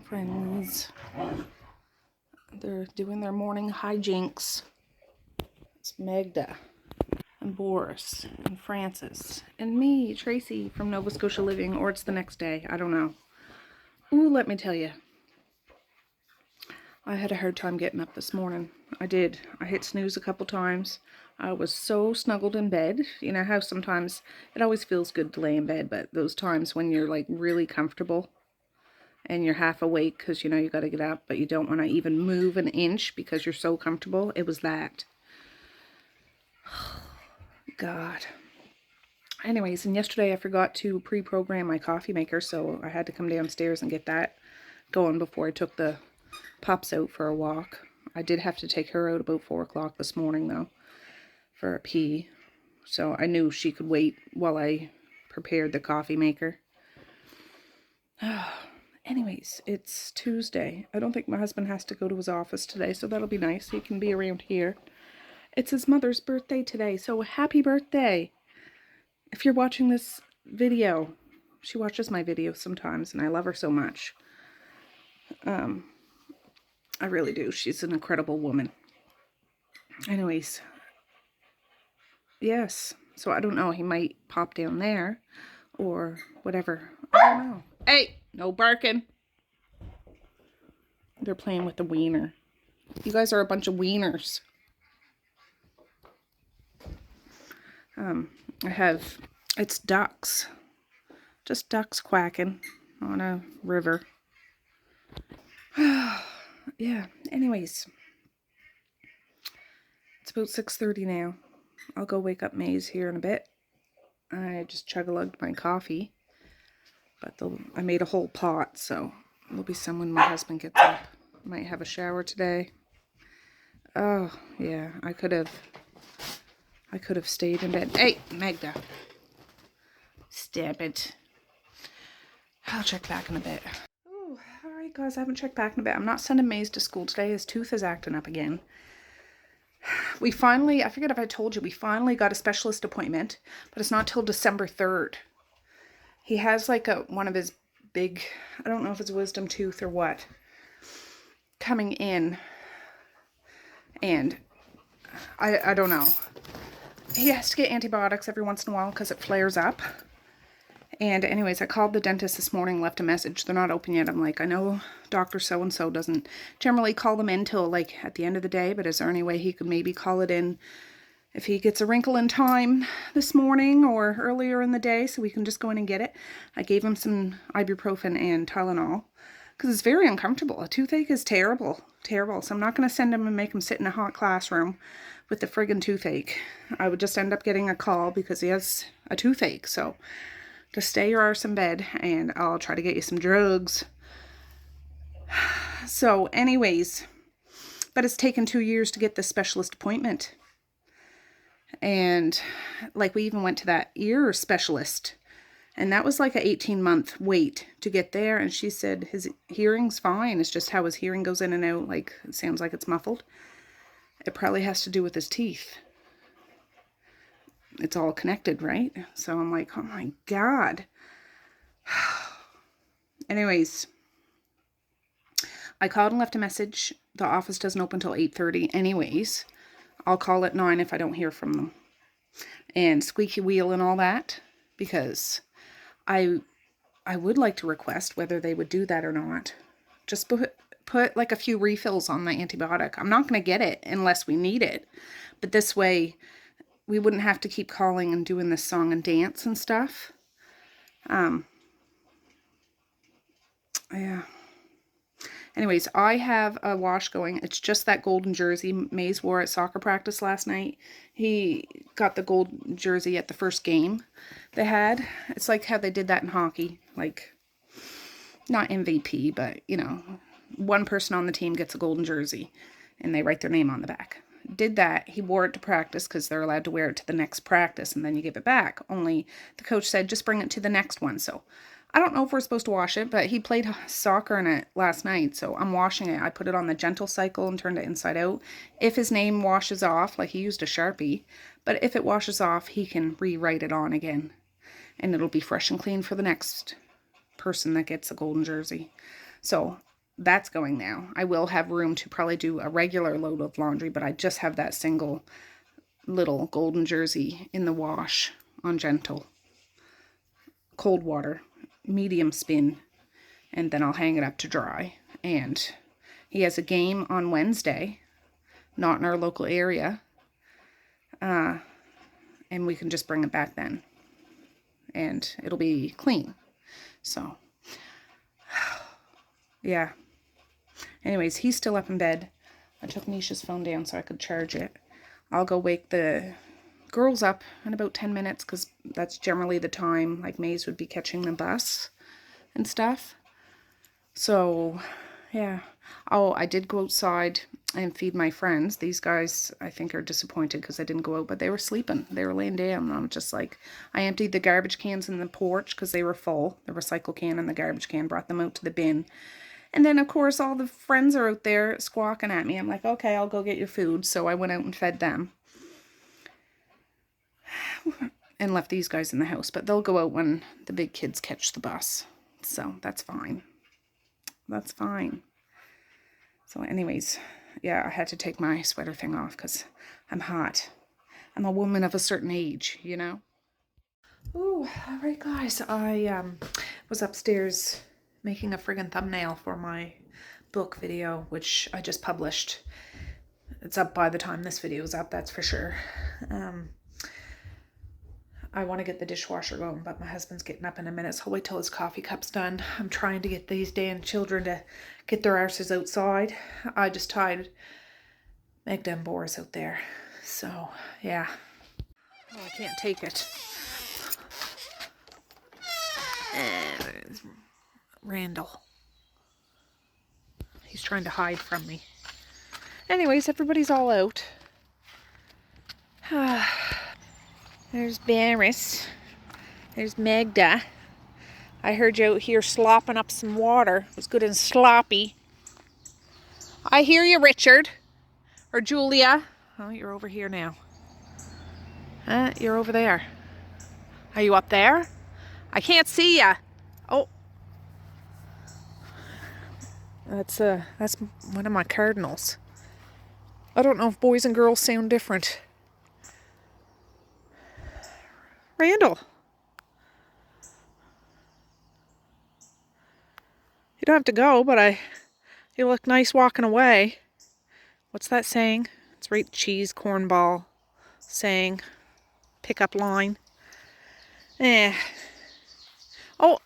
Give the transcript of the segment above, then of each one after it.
friends. They're doing their morning hijinks. It's Magda and Boris and Francis and me, Tracey from Nova Scotia Living, or it's the next day. I don't know. Ooh, let me tell you. I had a hard time getting up this morning. I did. I hit snooze a couple times. I was so snuggled in bed. You know how sometimes it always feels good to lay in bed, but those times when you're like really comfortable and you're half awake because you know you got to get up, but you don't want to even move an inch because you're so comfortable. It was that. God. Anyways, and yesterday I forgot to pre-program my coffee maker, so I had to come downstairs and get that going before I took the pups out for a walk. I did have to take her out about 4 o'clock this morning though for a pee, so I knew she could wait while I prepared the coffee maker. Anyways, it's Tuesday. I don't think my husband has to go to his office today, so that'll be nice. He can be around here. It's his mother's birthday today, so happy birthday. If you're watching this video, she watches my videos sometimes, and I love her so much. I really do. She's an incredible woman. Anyways, yes. So I don't know. He might pop down there or whatever. I don't know. Hey, no barking. They're playing with the wiener. You guys are a bunch of wieners. It's ducks. Just ducks quacking on a river. Yeah, anyways. It's about 6:30 now. I'll go wake up Maze here in a bit. I just chug-a-lugged my coffee. But I made a whole pot, so there'll be some when my husband gets up. Might have a shower today. Oh, yeah, I could have stayed in bed. Hey, Magda. Stop it. I'll check back in a bit. Oh, alright guys, I haven't checked back in a bit. I'm not sending Maze to school today. His tooth is acting up again. We finally, I forget if I told you, we finally got a specialist appointment, but it's not till December 3rd. He has like one of his big, I don't know if it's a wisdom tooth or what, coming in. And I don't know. He has to get antibiotics every once in a while because it flares up. And anyways, I called the dentist this morning, left a message. They're not open yet. I'm like, I know Dr. So-and-so doesn't generally call them in till like at the end of the day, but is there any way he could maybe call it in if he gets a wrinkle in time this morning or earlier in the day so we can just go in and get it? I gave him some ibuprofen and Tylenol because it's very uncomfortable. A toothache is terrible, terrible. So I'm not going to send him and make him sit in a hot classroom with the friggin' toothache. I would just end up getting a call because he has a toothache. So just stay your arse in bed and I'll try to get you some drugs. So anyways, but it's taken 2 years to get this specialist appointment. And like we even went to that ear specialist and that was like an 18-month wait to get there. And she said his hearing's fine. It's just how his hearing goes in and out. Like it sounds like it's muffled. It probably has to do with his teeth. It's all connected, right? So I'm like, oh my God. Anyways, I called and left a message. The office doesn't open till 8:30 anyways. I'll call at 9 if I don't hear from them. And squeaky wheel and all that, because I would like to request whether they would do that or not. Just put like a few refills on the antibiotic. I'm not going to get it unless we need it. But this way we wouldn't have to keep calling and doing this song and dance and stuff. Yeah. Anyways, I have a wash going. It's just that golden jersey Maze wore at soccer practice last night. He got the gold jersey at the first game they had. It's like how they did that in hockey. Like, not MVP, but, you know, one person on the team gets a golden jersey and they write their name on the back. Did that. He wore it to practice because they're allowed to wear it to the next practice and then you give it back. Only the coach said just bring it to the next one. So I don't know if we're supposed to wash it, but he played soccer in it last night, so I'm washing it. I put it on the gentle cycle and turned it inside out. If his name washes off, like he used a Sharpie, but if it washes off, he can rewrite it on again and it'll be fresh and clean for the next person that gets a golden jersey. So that's going now. I will have room to probably do a regular load of laundry, but I just have that single little golden jersey in the wash on gentle. Cold water, medium spin, and then I'll hang it up to dry. And he has a game on Wednesday, not in our local area, and we can just bring it back then, and it'll be clean. So, yeah. Anyways, he's still up in bed. I took Misha's phone down so I could charge it. I'll go wake the girls up in about 10 minutes because that's generally the time, like, Maze would be catching the bus and stuff. So, yeah. Oh, I did go outside and feed my friends. These guys, I think, are disappointed because I didn't go out, but they were sleeping. They were laying down, and I'm just like, I emptied the garbage cans in the porch because they were full. The recycle can and the garbage can, brought them out to the bin. And then, of course, all the friends are out there squawking at me. I'm like, okay, I'll go get your food. So I went out and fed them. And left these guys in the house. But they'll go out when the big kids catch the bus. So that's fine. That's fine. So anyways, yeah, I had to take my sweater thing off because I'm hot. I'm a woman of a certain age, you know? Ooh, all right, guys. I was upstairs making a friggin' thumbnail for my book video, which I just published. It's up by the time this video is up, that's for sure. I want to get the dishwasher going, but my husband's getting up in a minute, so I'll wait till his coffee cup's done. I'm trying to get these damn children to get their arses outside. I just tied Magda and Boris out there. So, yeah. Oh, I can't take it. There's Randall. He's trying to hide from me. Anyways, everybody's all out. There's Boris. There's Magda. I heard you out here slopping up some water. It was good and sloppy. I hear you, Richard. Or Julia. Oh, you're over here now. You're over there. Are you up there? I can't see ya. Oh. That's one of my cardinals. I don't know if boys and girls sound different. Randall. You don't have to go, but you look nice walking away. What's that saying? It's right, cheese, cornball saying. Pickup line. Oh.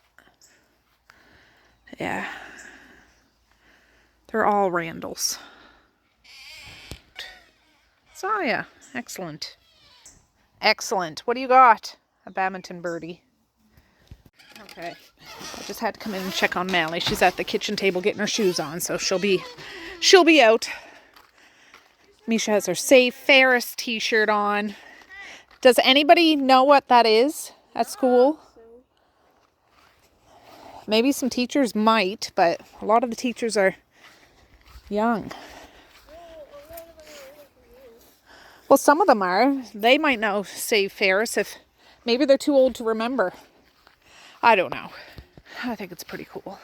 Yeah. They're all Randalls. So yeah, excellent. Excellent. What do you got? A badminton birdie. Okay. I just had to come in and check on Mally. She's at the kitchen table getting her shoes on, so she'll be out. Misha has her Save Ferris t-shirt on. Does anybody know what that is at school? Maybe some teachers might, but a lot of the teachers are young. Well, some of them are. They might know Save Ferris if maybe they're too old to remember. I don't know. I think it's pretty cool.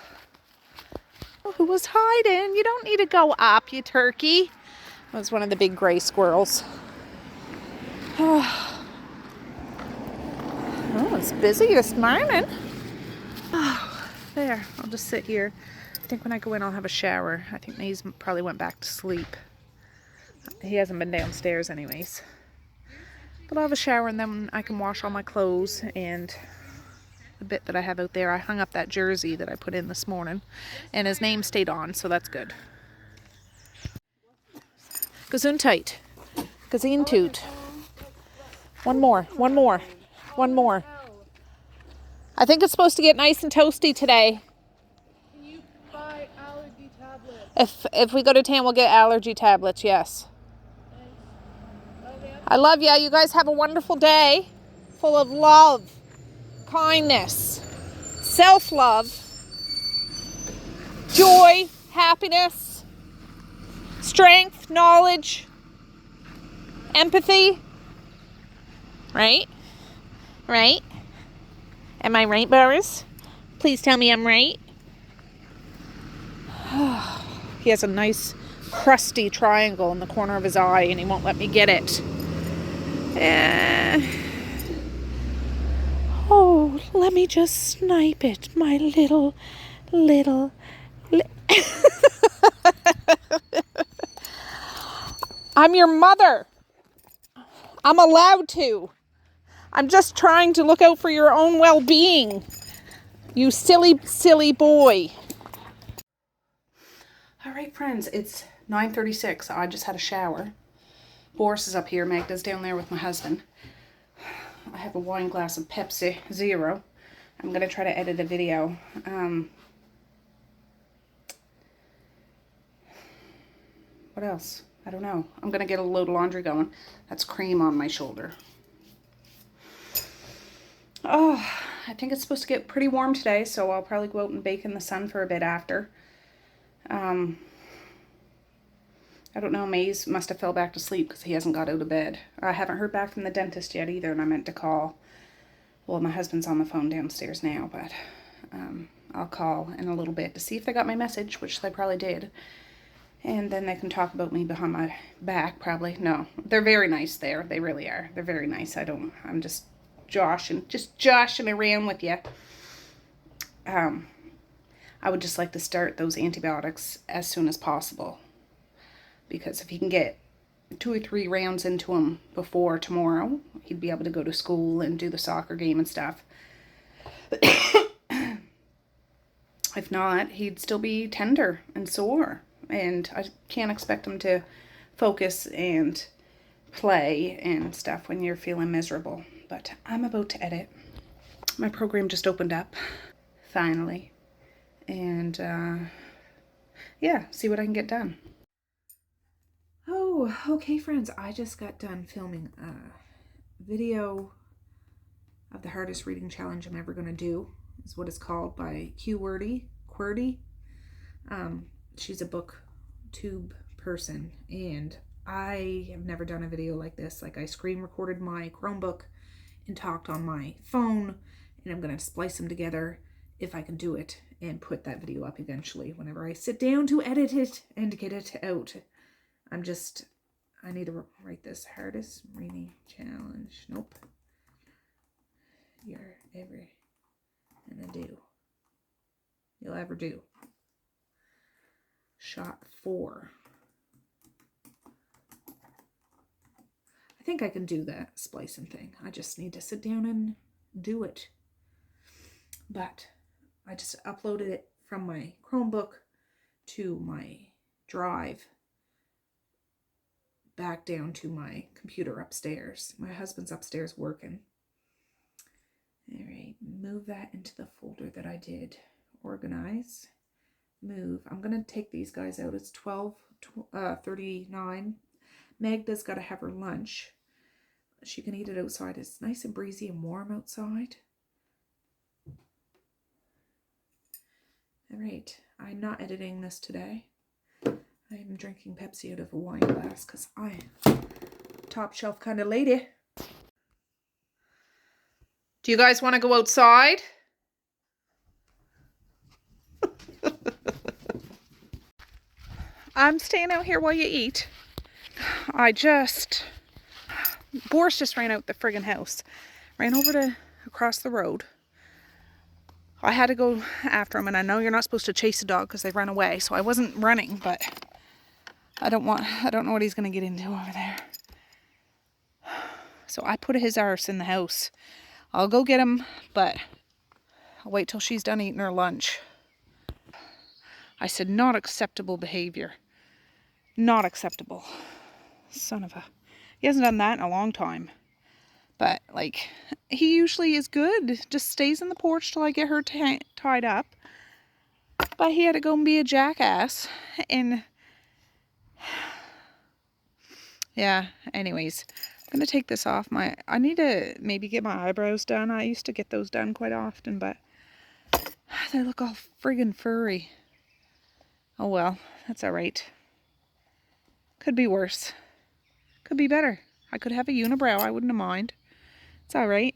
Oh, who was hiding? You don't need to go up, you turkey. That was one of the big gray squirrels. Oh, it's busy this morning. Oh, there. I'll just sit here. I think when I go in, I'll have a shower. I think Maze probably went back to sleep. He hasn't been downstairs anyways. But I'll have a shower and then I can wash all my clothes and the bit that I have out there. I hung up that jersey that I put in this morning and his name stayed on, so that's good. Gesundheit. Gesundheit. One more. I think it's supposed to get nice and toasty today. Can you buy allergy tablets? If we go to town, we'll get allergy tablets, yes. I love ya. You guys have a wonderful day. Full of love, kindness, self-love, joy, happiness, strength, knowledge, empathy. Right? Right? Am I right, Boris? Please tell me I'm right. He has a nice crusty triangle in the corner of his eye and he won't let me get it. Oh, let me just snipe it, my little. I'm your mother. I'm allowed to. I'm just trying to look out for your own well-being. You silly, silly boy. All right, friends, it's 9:36. I just had a shower. Boris is up here. Magda's down there with my husband. I have a wine glass of Pepsi Zero. I'm going to try to edit a video. What else? I don't know. I'm going to get a load of laundry going. That's cream on my shoulder. Oh, I think it's supposed to get pretty warm today, so I'll probably go out and bake in the sun for a bit after. I don't know, Maze must have fell back to sleep because he hasn't got out of bed. I haven't heard back from the dentist yet either, and I meant to call. Well, my husband's on the phone downstairs now, but I'll call in a little bit to see if they got my message, which they probably did. And then they can talk about me behind my back, probably. No, they're very nice there. They really are. They're very nice. I'm just joshing around with you. I would just like to start those antibiotics as soon as possible. Because if he can get 2 or 3 rounds into him before tomorrow, he'd be able to go to school and do the soccer game and stuff. If not, he'd still be tender and sore. And I can't expect him to focus and play and stuff when you're feeling miserable. But I'm about to edit. My program just opened up, finally. And, yeah, see what I can get done. Oh, okay, friends. I just got done filming a video of the hardest reading challenge I'm ever going to do. Is what it's called by QWordy. She's a booktube person, and I have never done a video like this. Like, I screen recorded my Chromebook and talked on my phone, and I'm going to splice them together if I can do it and put that video up eventually whenever I sit down to edit it and get it out. I need to write this hardest reading challenge. Nope. You'll ever do. Shot 4. I think I can do that splicing thing. I just need to sit down and do it. But I just uploaded it from my Chromebook to my Drive back down to my computer upstairs. My husband's upstairs working. All right, move that into the folder that I did. Organize. Move. I'm going to take these guys out. It's 12:39. Magda's got to have her lunch. She can eat it outside. It's nice and breezy and warm outside. All right. I'm not editing this today. I'm drinking Pepsi out of a wine glass because I'm a top shelf kind of lady. Do you guys want to go outside? I'm staying out here while you eat. Boris just ran out the friggin' house. Ran over across the road. I had to go after him, and I know you're not supposed to chase a dog because they run away, so I wasn't running, but I don't know what he's going to get into over there. So I put his arse in the house. I'll go get him, but I'll wait till she's done eating her lunch. I said, not acceptable behavior. Not acceptable. Son of a... He hasn't done that in a long time. But, like, he usually is good. Just stays on the porch till I get her tied up. But he had to go and be a jackass. And... yeah, anyways. I'm going to take this off. I need to maybe get my eyebrows done. I used to get those done quite often, but... they look all friggin' furry. Oh well, that's alright. Could be worse. Could be better. I could have a unibrow. I wouldn't mind. It's alright.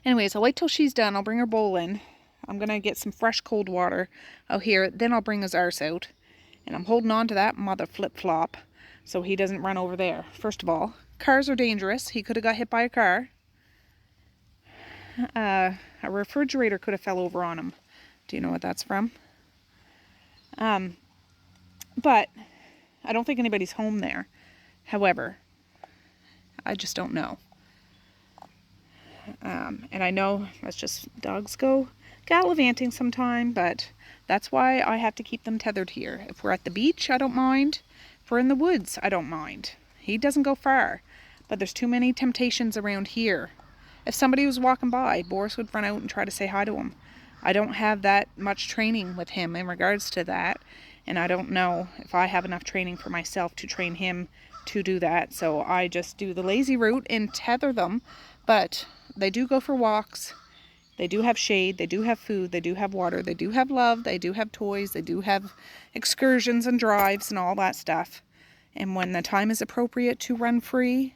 Anyways, I'll wait till she's done. I'll bring her bowl in. I'm going to get some fresh cold water out here. Then I'll bring his arse out. And I'm holding on to that mother flip-flop so he doesn't run over there. First of all, cars are dangerous. He could have got hit by a car. A refrigerator could have fell over on him. Do you know what that's from? But I don't think anybody's home there. However, I just don't know. And I know that's just dogs go gallivanting sometime, but that's why I have to keep them tethered here. If we're at the beach, I don't mind. If we're in the woods, I don't mind. He doesn't go far, but there's too many temptations around here. If somebody was walking by, Boris would run out and try to say hi to him. I don't have that much training with him in regards to that, and I don't know if I have enough training for myself to train him to do that. So I just do the lazy route and tether them, but they do go for walks. They do have shade, they do have food, they do have water, they do have love, they do have toys, they do have excursions and drives and all that stuff. And when the time is appropriate to run free,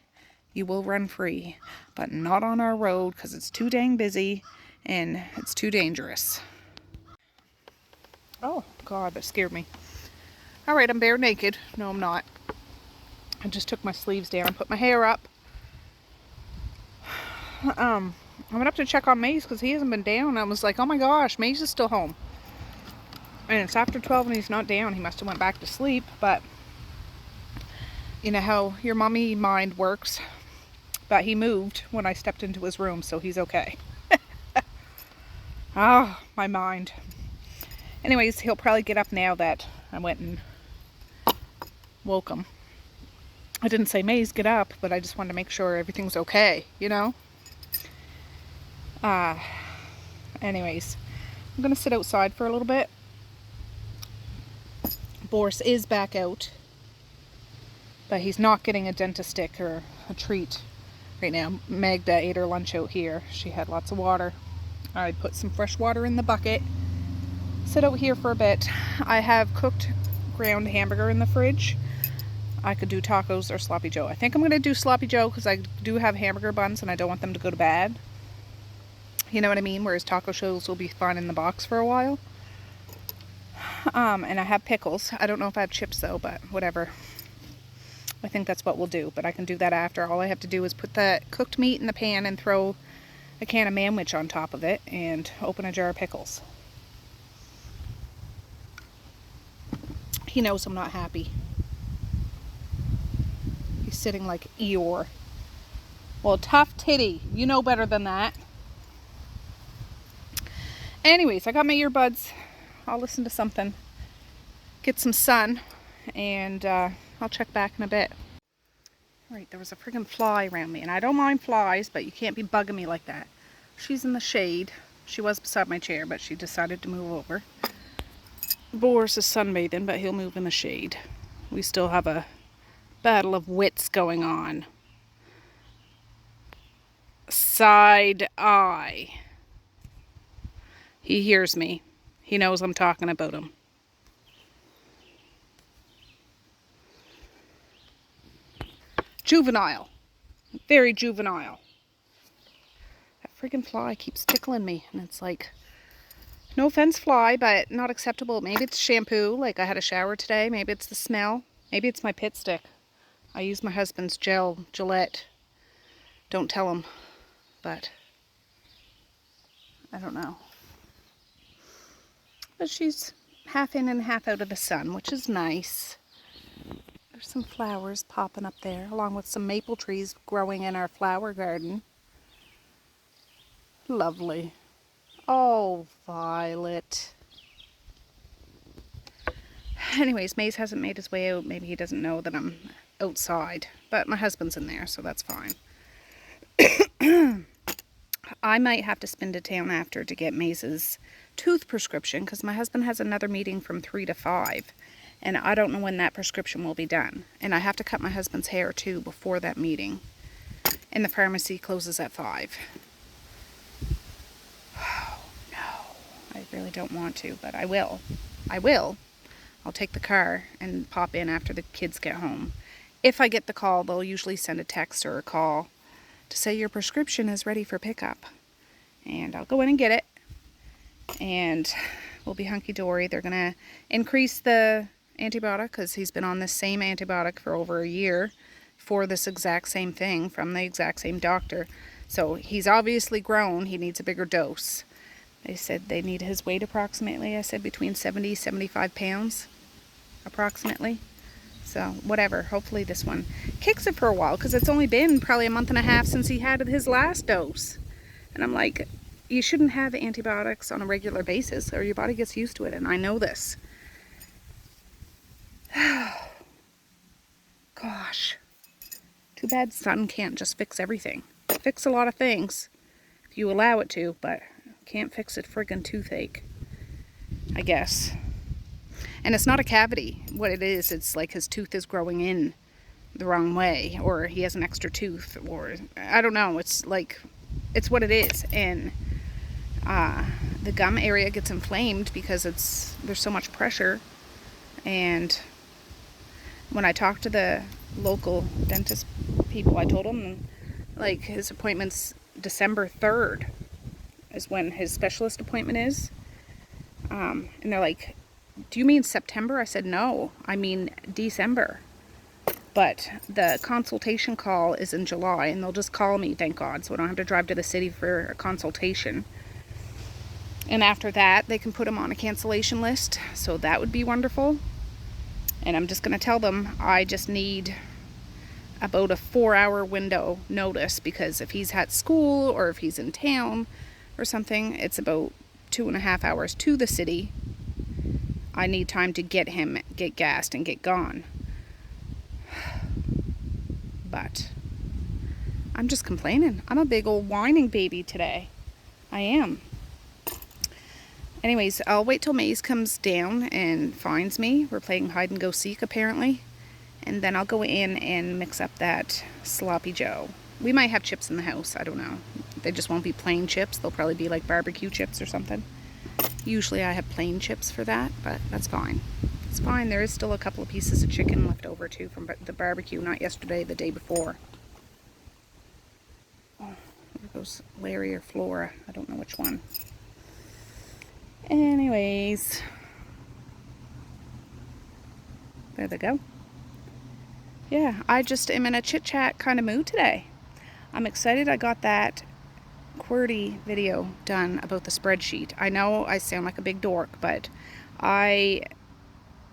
you will run free. But not on our road, because it's too dang busy and it's too dangerous. Oh, God, that scared me. Alright, I'm bare naked. No, I'm not. I just took my sleeves down, put my hair up. I went up to check on Maze because he hasn't been down. I was like, oh my gosh, Maze is still home. And it's after 12 and he's not down. He must have went back to sleep. But you know how your mommy mind works. But he moved when I stepped into his room, so he's okay. Oh, my mind. Anyways, he'll probably get up now that I went and woke him. I didn't say, Maze, get up, but I just wanted to make sure everything's okay, you know? Anyways, I'm going to sit outside for a little bit. Boris is back out, but he's not getting a dentist stick or a treat right now. Magda ate her lunch out here. She had lots of water. I put some fresh water in the bucket. Sit out here for a bit. I have cooked ground hamburger in the fridge. I could do tacos or sloppy joe. I think I'm going to do sloppy joe because I do have hamburger buns and I don't want them to go to bad. You know what I mean? Whereas taco shells will be fine in the box for a while. And I have pickles. I don't know if I have chips though, but whatever. I think that's what we'll do. But I can do that after. All I have to do is put the cooked meat in the pan and throw a can of manwich on top of it and open a jar of pickles. He knows I'm not happy. He's sitting like Eeyore. Well, tough titty. You know better than that. Anyways, I got my earbuds. I'll listen to something. Get some sun. And I'll check back in a bit. Alright, there was a friggin' fly around me. And I don't mind flies, but you can't be bugging me like that. She's in the shade. She was beside my chair, but she decided to move over. Boris is sunbathing, but he'll move in the shade. We still have a battle of wits going on. Side eye. He hears me. He knows I'm talking about him. Juvenile. Very juvenile. That friggin' fly keeps tickling me. And it's like, no offense, fly, but not acceptable. Maybe it's shampoo. Like I had a shower today. Maybe it's the smell. Maybe it's my pit stick. I use my husband's Gillette. Don't tell him. But I don't know. But she's half in and half out of the sun, which is nice. There's some flowers popping up there, along with some maple trees growing in our flower garden. Lovely. Oh, Violet. Anyways, Maze hasn't made his way out. Maybe he doesn't know that I'm outside. But my husband's in there, so that's fine. I might have to spin to town after to get Maze's tooth prescription because my husband has another meeting from 3 to 5 and I don't know when that prescription will be done. And I have to cut my husband's hair too before that meeting. And the pharmacy closes at 5. Oh no, I really don't want to, but I will. I will. I'll take the car and pop in after the kids get home. If I get the call, they'll usually send a text or a call to say your prescription is ready for pickup. And I'll go in and get it. And we'll be hunky-dory. They're going to increase the antibiotic because he's been on this same antibiotic for over a year for this exact same thing from the exact same doctor. So he's obviously grown. He needs a bigger dose. They said they need his weight approximately. I said between 70, 75 pounds approximately. So whatever, hopefully this one kicks it for a while because it's only been probably a month and a half since he had his last dose. And I'm like, you shouldn't have antibiotics on a regular basis or your body gets used to it, and I know this. Gosh, too bad sun can't just fix everything. Fix a lot of things if you allow it to, but can't fix a friggin' toothache, I guess. And it's not a cavity. What it is, it's like his tooth is growing in the wrong way, or he has an extra tooth, or I don't know. It's like, it's what it is. And the gum area gets inflamed because there's so much pressure. And when I talked to the local dentist people, I told them like his appointment's December 3rd is when his specialist appointment is. And they're like, do you mean September? I said, no, I mean December. But the consultation call is in July, and they'll just call me, thank God, so I don't have to drive to the city for a consultation. And after that, they can put him on a cancellation list, so that would be wonderful. And I'm just going to tell them I just need about a 4-hour window notice, because if he's at school or if he's in town or something, it's about 2.5 hours to the city. I need time to get him, get gassed, and get gone. But I'm just complaining. I'm a big old whining baby today. I am. Anyways, I'll wait till Maze comes down and finds me. We're playing hide and go seek apparently. And then I'll go in and mix up that sloppy joe. We might have chips in the house. I don't know. They just won't be plain chips. They'll probably be like barbecue chips or something. Usually I have plain chips for that, but that's fine. It's fine. There is still a couple of pieces of chicken left over too from the barbecue, not yesterday, the day before. Oh, there goes Larry or Flora. I don't know which one. Anyways, there they go. Yeah, I just am in a chit-chat kind of mood today. I'm excited I got that QWERTY video done about the spreadsheet. I know I sound like a big dork, but I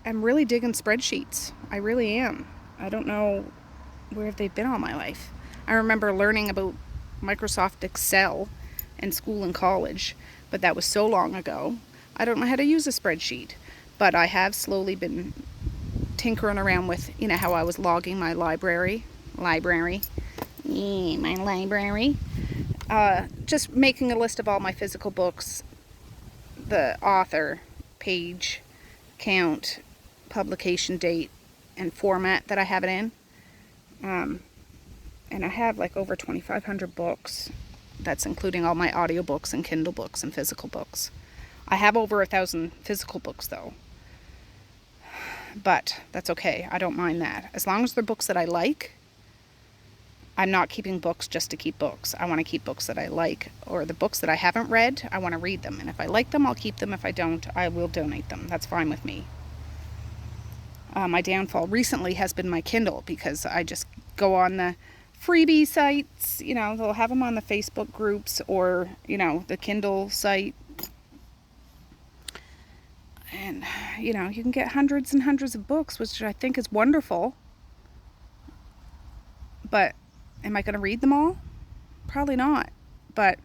am really digging spreadsheets. I really am. I don't know where they've been all my life. I remember learning about Microsoft Excel in school and college, but that was so long ago. I don't know how to use a spreadsheet, but I have slowly been tinkering around with, you know, how I was logging my library. Just making a list of all my physical books, the author, page, count, publication date, and format that I have it in. And I have like over 2,500 books. That's including all my audiobooks and Kindle books and physical books. I have over 1,000 physical books though. But that's okay. I don't mind that. As long as they're books that I like. I'm not keeping books just to keep books. I want to keep books that I like, or the books that I haven't read, I want to read them. And if I like them, I'll keep them. If I don't, I will donate them. That's fine with me. My downfall recently has been my Kindle, because I just go on the freebie sites, you know, they'll have them on the Facebook groups or, you know, the Kindle site. And, you know, you can get hundreds and hundreds of books, which I think is wonderful. But am I going to read them all? Probably not. But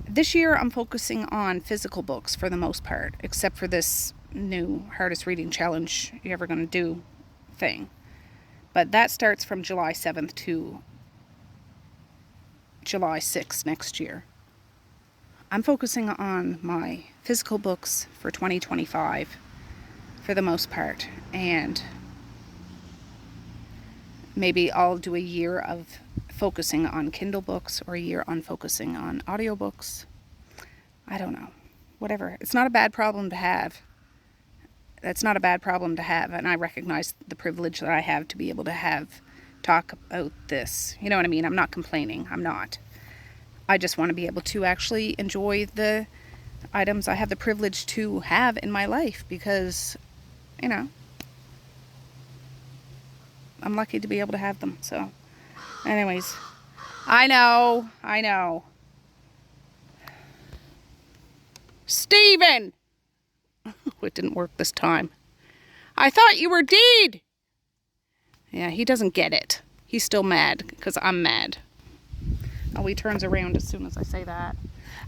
this year I'm focusing on physical books for the most part, except for this new hardest reading challenge you're ever going to do thing. But that starts from July 7th to July 6th next year. I'm focusing on my physical books for 2025 for the most part, and maybe I'll do a year of focusing on Kindle books or a year on focusing on audiobooks. I don't know. Whatever. It's not a bad problem to have. That's not a bad problem to have, and I recognize the privilege that I have to be able to talk about this. You know what I mean? I'm not complaining. I'm not. I just want to be able to actually enjoy the items I have the privilege to have in my life, because you know, I'm lucky to be able to have them. So, anyways, I know. Steven! It didn't work this time. I thought you were dead. Yeah, he doesn't get it. He's still mad because I'm mad. Oh, he turns around as soon as I say that.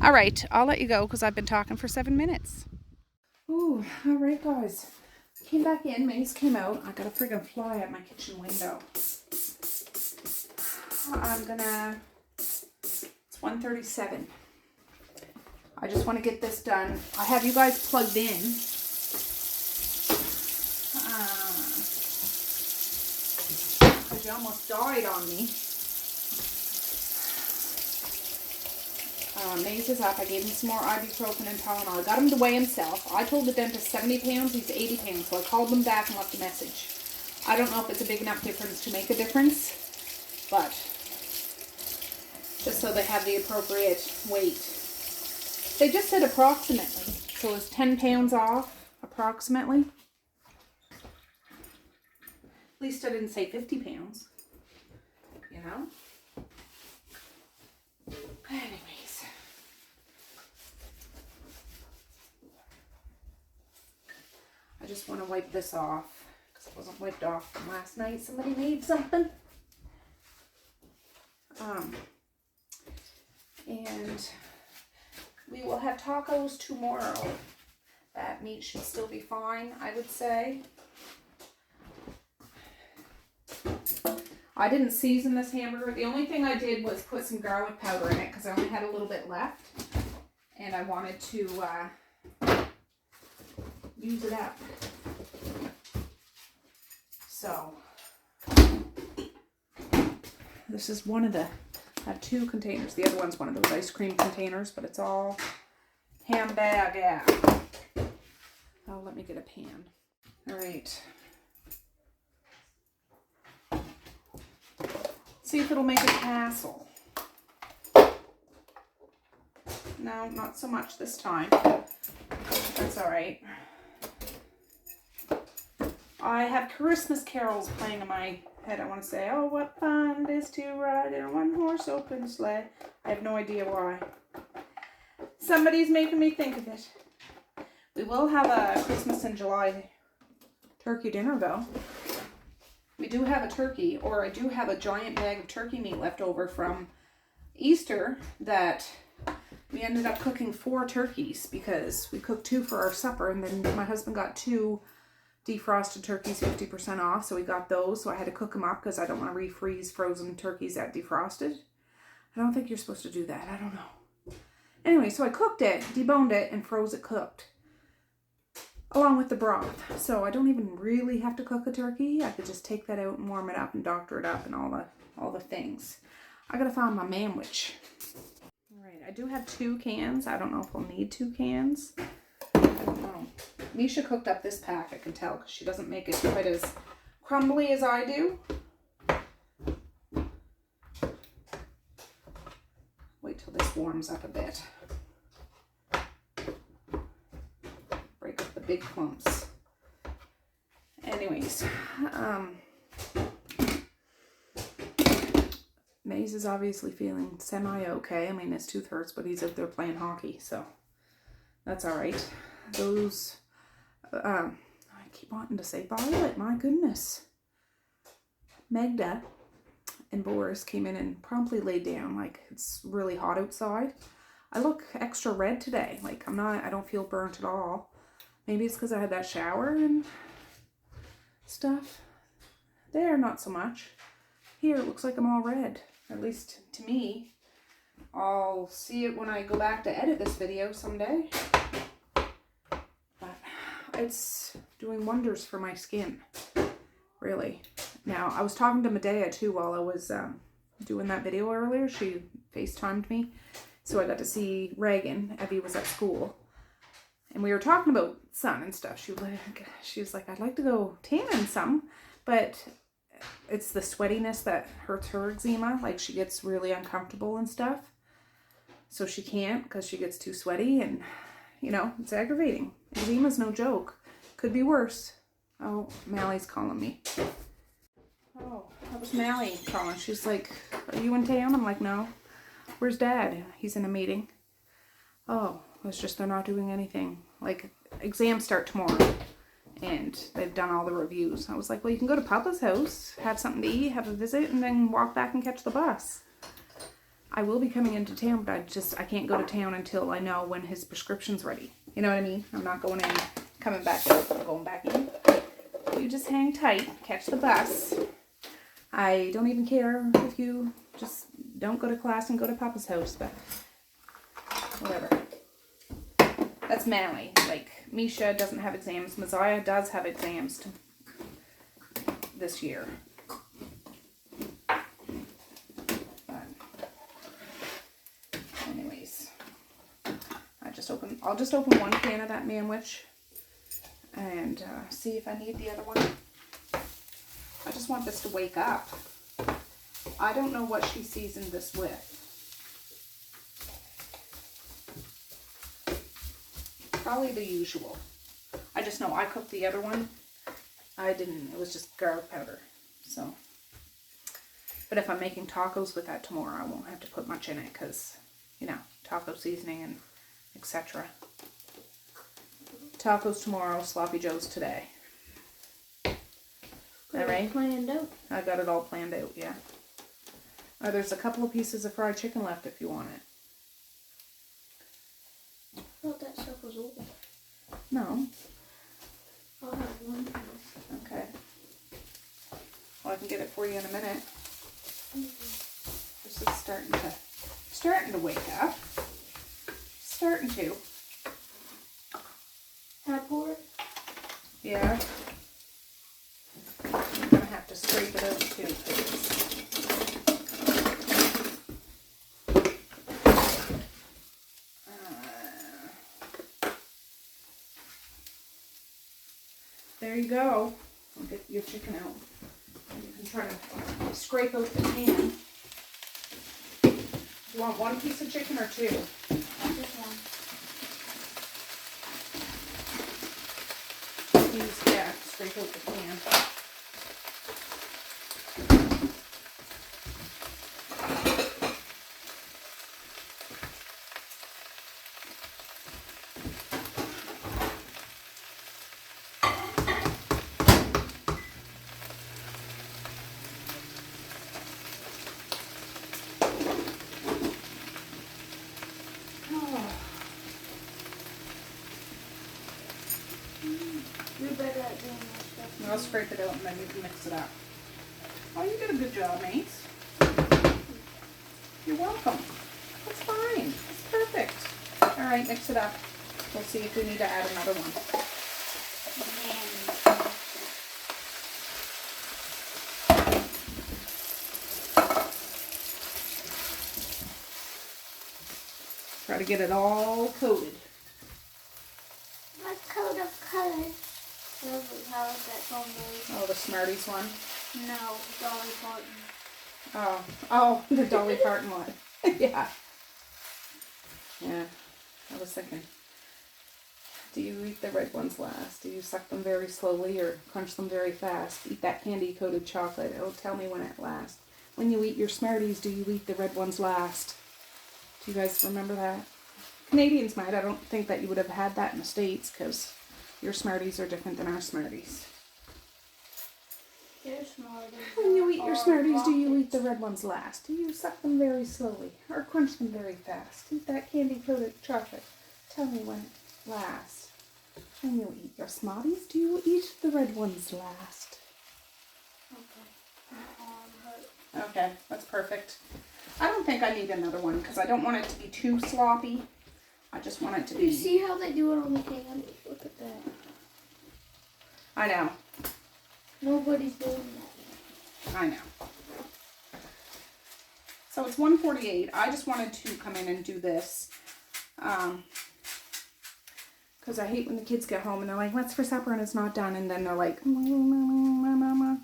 All right, I'll let you go because I've been talking for 7 minutes. Ooh, all right, guys. Came back in. Mace came out. I got a friggin' fly at my kitchen window. It's 1:37. I just want to get this done. I have you guys plugged in. Because you almost died on me. Maze is up. I gave him some more ibuprofen and Tylenol. I got him to weigh himself. I told the dentist 70 pounds. He's 80 pounds. So I called them back and left a message. I don't know if it's a big enough difference to make a difference. But just so they have the appropriate weight. They just said approximately. So it's 10 pounds off, approximately. At least I didn't say 50 pounds. You know? Anyways. I just want to wipe this off. Because it wasn't wiped off from last night. Somebody made something. And we will have tacos tomorrow. That meat should still be fine, I would say. I didn't season this hamburger. The only thing I did was put some garlic powder in it because I only had a little bit left. And I wanted to use it up. So, this is one of the, I have 2 containers. The other one's one of those ice cream containers, but it's all hamburger. Oh, let me get a pan. All right. See if it'll make a castle. No, not so much this time. That's all right. I have Christmas carols playing in my head. I want to say, oh, what fun it is to ride in a 1-horse open sleigh. I have no idea why. Somebody's making me think of it. We will have a Christmas in July turkey dinner, though. We do have a turkey, or I do have a giant bag of turkey meat left over from Easter that we ended up cooking 4 turkeys because we cooked 2 for our supper, and then my husband got 2 defrosted turkeys 50% off, so we got those. So I had to cook them up because I don't want to refreeze frozen turkeys that defrosted. I don't think you're supposed to do that. I don't know. Anyway, so I cooked it, deboned it, and froze it cooked along with the broth. So I don't even really have to cook a turkey. I could just take that out and warm it up and doctor it up and all the things. I gotta find my manwich. All right, I do have 2 cans. I don't know if we'll need 2 cans. I don't know. Misha cooked up this pack, I can tell, because she doesn't make it quite as crumbly as I do. Wait till this warms up a bit. Break up the big clumps. Anyways, Maze is obviously feeling semi-okay. I mean, his tooth hurts, but he's out there playing hockey, so that's all right. Those, I keep wanting to say Violet, my goodness. Magda and Boris came in and promptly laid down, like it's really hot outside. I look extra red today, like I don't feel burnt at all. Maybe it's because I had that shower and stuff. There, not so much. Here, it looks like I'm all red, at least to me. I'll see it when I go back to edit this video someday. But it's doing wonders for my skin, really. Now, I was talking to Medea too while I was doing that video earlier. She FaceTimed me, so I got to see Reagan. Evie was at school, and we were talking about sun and stuff. She was like, I'd like to go tanning some, but it's the sweatiness that hurts her eczema. Like, she gets really uncomfortable and stuff, so she can't because she gets too sweaty, and you know, it's aggravating. Eczema's no joke. Could be worse. Oh, Mally's calling me. Oh, that was Mally calling. She's like, are you in town? I'm like, no. Where's Dad? He's in a meeting. Oh, it's just they're not doing anything. Like, exams start tomorrow. And they've done all the reviews. I was like, well, you can go to Papa's house, have something to eat, have a visit, and then walk back and catch the bus. I will be coming into town, but I can't go to town until I know when his prescription's ready. You know what I mean? I'm not going in, coming back out, I'm going back in. You just hang tight, catch the bus. I don't even care if you just don't go to class and go to Papa's house, but whatever. That's Mally. Like, Misha doesn't have exams. Messiah does have exams this year. But anyways, I'll just open one can of that manwich and see if I need the other one. I just want this to wake up. I don't know what she seasoned this with. Probably the usual. I just know I cooked the other one. I didn't. It was just garlic powder. So, but if I'm making tacos with that tomorrow, I won't have to put much in it because, you know, taco seasoning and etc. Tacos tomorrow, sloppy joes today. All right? Planned out. I got it all planned out, yeah. There's a couple of pieces of fried chicken left if you want it. I thought that stuff was old. No. I'll have one piece. Okay. Well, I can get it for you in a minute. This is starting to wake up. Starting to. Can I pour it? Yeah. I'm gonna have to scrape it out too, please. There you go. I'll get your chicken out. You can try to scrape out the pan. You want one piece of chicken or two? Just one. Yeah, scrape out the pan. I'll scrape it out and then you can mix it up. Oh, you did a good job, Mace. You're welcome. That's fine. That's perfect. All right, mix it up. We'll see if we need to add another one. Try to get it all coated. What coat of color? How is that phone made? Oh, the Smarties one? No, Dolly Parton. Oh, the Dolly Parton one. Yeah. Yeah, I was thinking. Do you eat the red ones last? Do you suck them very slowly or crunch them very fast? Eat that candy-coated chocolate. It'll tell me when it lasts. When you eat your Smarties, do you eat the red ones last? Do you guys remember that? Canadians might. I don't think that you would have had that in the States because your Smarties are different than our Smarties. They're Smarties. When you eat your Smarties, do you eat the red ones last? Do you suck them very slowly or crunch them very fast? Eat that candy-coated chocolate. Tell me when it lasts. When you eat your Smarties, do you eat the red ones last? Okay, that's perfect. I don't think I need another one because I don't want it to be too sloppy. I just want it to be... You see how they do it on the can? Look at that. I know. Nobody's doing that. I know. So it's 1:48. I just wanted to come in and do this. Because I hate when the kids get home and they're like, what's for supper? And it's not done. And then they're like, mama.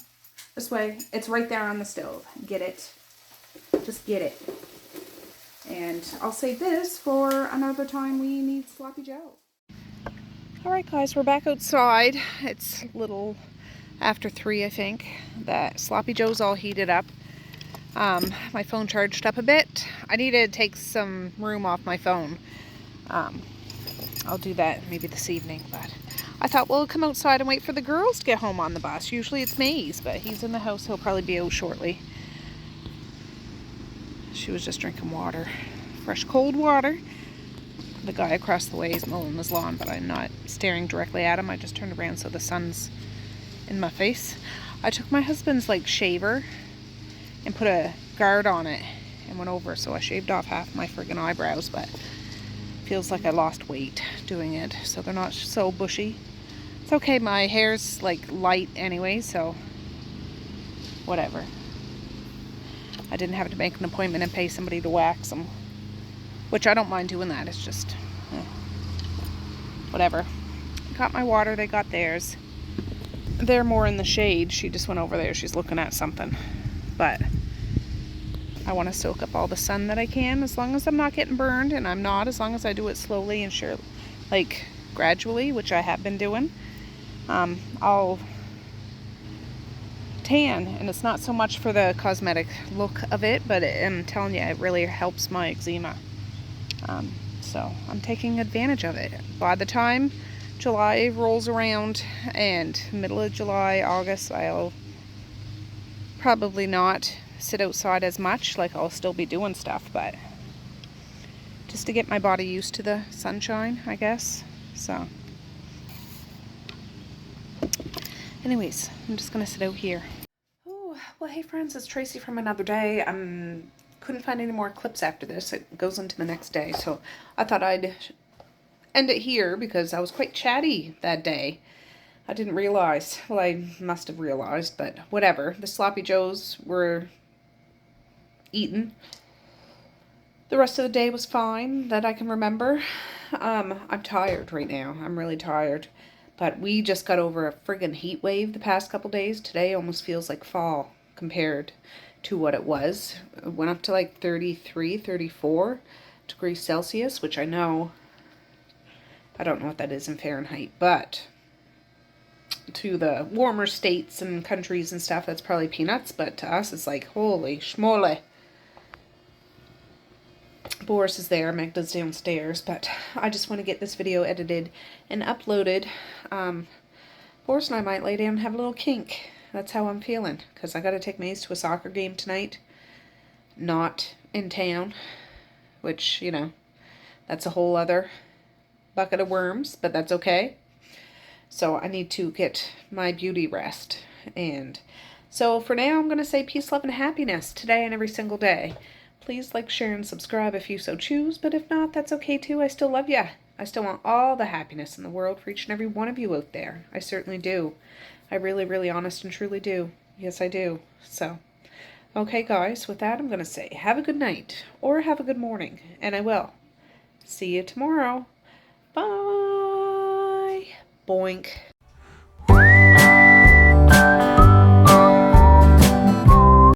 This way, it's right there on the stove. Get it. Just get it. And I'll save this for another time we need sloppy joe. Alright guys, we're back outside. It's a little after 3, I think. The Sloppy Joe's all heated up. My phone charged up a bit. I need to take some room off my phone. I'll do that maybe this evening, but I thought we'll come outside and wait for the girls to get home on the bus. Usually it's Maze, but he's in the house. He'll probably be out shortly. She was just drinking water. Fresh cold water. The guy across the way is mowing his lawn, but I'm not staring directly at him. I just turned around so the sun's in my face. I took my husband's shaver and put a guard on it and went over, so I shaved off half my friggin' eyebrows, but feels like I lost weight doing it, so they're not so bushy. It's okay, my hair's light anyway, so whatever. I didn't have to make an appointment and pay somebody to wax them, which I don't mind doing that. It's just whatever. Got my water, they got theirs. They're more in the shade. She just went over there, she's looking at something, but I want to soak up all the sun that I can, as long as I'm not getting burned, and I'm not, as long as I do it slowly and sure, gradually, which I have been doing. I'll tan, and it's not so much for the cosmetic look of it, but I'm telling you, it really helps my eczema. So I'm taking advantage of it. By the time July rolls around and middle of July, August, I'll probably not sit outside as much. I'll still be doing stuff, but just to get my body used to the sunshine, I guess. So anyways, I'm just gonna sit out here. Oh, well, hey friends, it's Tracy from another day. Couldn't find any more clips after this. It goes into the next day, so I thought I'd end it here because I was quite chatty that day. I didn't realize. Well, I must have realized, but whatever. The Sloppy Joes were eaten. The rest of the day was fine that I can remember. I'm tired right now. I'm really tired. But we just got over a friggin' heat wave the past couple days. Today almost feels like fall compared to what it was. It went up to 33, 34 degrees Celsius, which I know, I don't know what that is in Fahrenheit, but to the warmer states and countries and stuff, that's probably peanuts, but to us it's holy schmoly. Boris is there, Magda's downstairs, but I just want to get this video edited and uploaded. Boris and I might lay down and have a little kink. That's how I'm feeling, because I got to take Maze to a soccer game tonight. Not in town, which, that's a whole other bucket of worms, but that's okay. So I need to get my beauty rest. And so for now, I'm going to say peace, love, and happiness today and every single day. Please like, share, and subscribe if you so choose, but if not, that's okay too. I still love ya. I still want all the happiness in the world for each and every one of you out there. I certainly do. I really, really honest and truly do. Yes, I do. So, okay guys, with that I'm going to say have a good night or have a good morning, and I will. See you tomorrow. Bye. Boink.